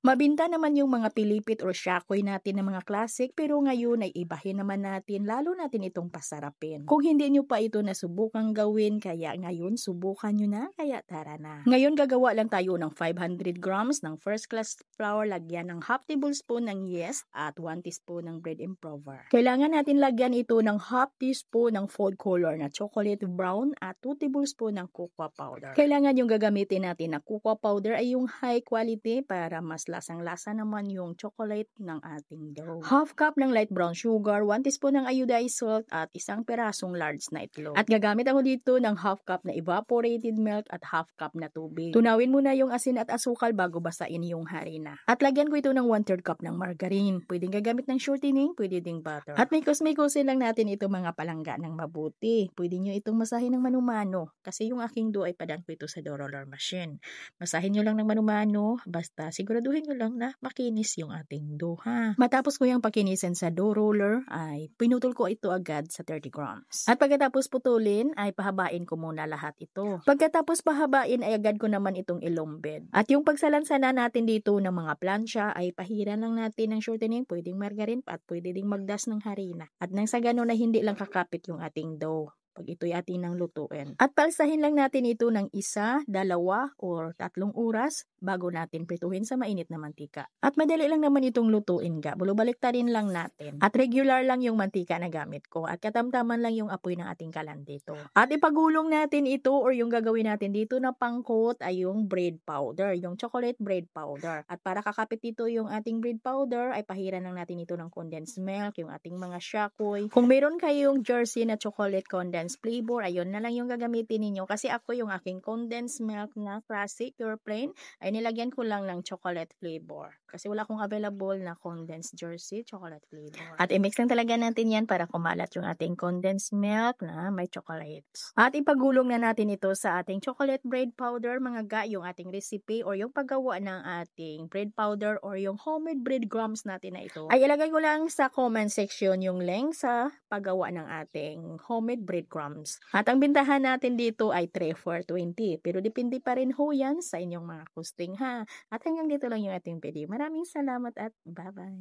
Mabinta naman yung mga pilipit or shakoy natin na mga classic pero ngayon ay ibahin naman natin lalo natin itong pasarapin. Kung hindi nyo pa ito nasubukan gawin kaya ngayon subukan nyo na kaya tara na. Ngayon gagawa lang tayo ng 500 grams ng first class flour, lagyan ng half tablespoon ng yeast at 1 teaspoon ng bread improver. Kailangan natin lagyan ito ng half teaspoon ng food color na chocolate brown at 2 tablespoon ng cocoa powder. Kailangan yung gagamitin natin na cocoa powder ay yung high quality para mas lasang-lasa naman yung chocolate ng ating dough. Half cup ng light brown sugar, 1 teaspoon ng iodized salt at isang perasong large na itlog. At gagamit ako dito ng half cup na evaporated milk at half cup na tubig. Tunawin muna yung asin at asukal bago basain yung harina. At lagyan ko ito ng 1/3 cup ng margarine. Pwedeng gagamit ng shortening, pwede ding butter. At mikos-mikosin lang natin ito mga palangga ng mabuti. Pwede nyo itong masahin ng manumano kasi yung aking dough ay padaan ko ito sa dough roller machine. Masahin nyo lang ng manumano, basta siguraduhin nyo lang na makinis yung ating dough ha. Matapos ko yung pakinisan sa dough roller ay pinutol ko ito agad sa 30 grams. At pagkatapos putulin ay pahabain ko muna lahat ito. Pagkatapos pahabain ay agad ko naman itong ilombed. At yung pagsalansana natin dito ng mga plancha ay pahiran lang natin ng shortening, pwedeng margarine at pwede ding magdas ng harina. At nang sa ganun na hindi lang kakapit yung ating dough pag ito'y atin nang lutuin. At palsahin lang natin ito ng 1, 2, or 3 oras bago natin prituhin sa mainit na mantika. At madali lang naman itong lutuin ga. Balik-tarin lang natin. At regular lang yung mantika na gamit ko. At katamtaman lang yung apoy ng ating kalan dito. At ipagulong natin ito or yung gagawin natin dito na pangkot ay yung bread powder. Yung chocolate bread powder. At para kakapit dito yung ating bread powder ay pahiran lang natin ito ng condensed milk, yung ating mga shakoy. Kung meron kayong Jersey na chocolate condensed flavor, ayun na lang yung gagamitin ninyo. Kasi ako yung aking condensed milk na classic or plain ay nilagyan ko lang ng chocolate flavor. Kasi wala akong available na condensed Jersey chocolate flavor. At i-mix lang talaga natin yan para kumalat yung ating condensed milk na may chocolates. At ipagulong na natin ito sa ating chocolate bread powder, mga ga, yung ating recipe or yung paggawa ng ating bread powder or yung homemade bread crumbs natin na ito. Ay ilagay ko lang sa comment section yung link sa paggawa ng ating homemade bread crumbs. At ang bintahan natin dito ay 3 for 20. Pero depende pa rin ho yan sa inyong mga costing ha. At hanggang dito lang yung ating video. Maraming salamat at bye-bye.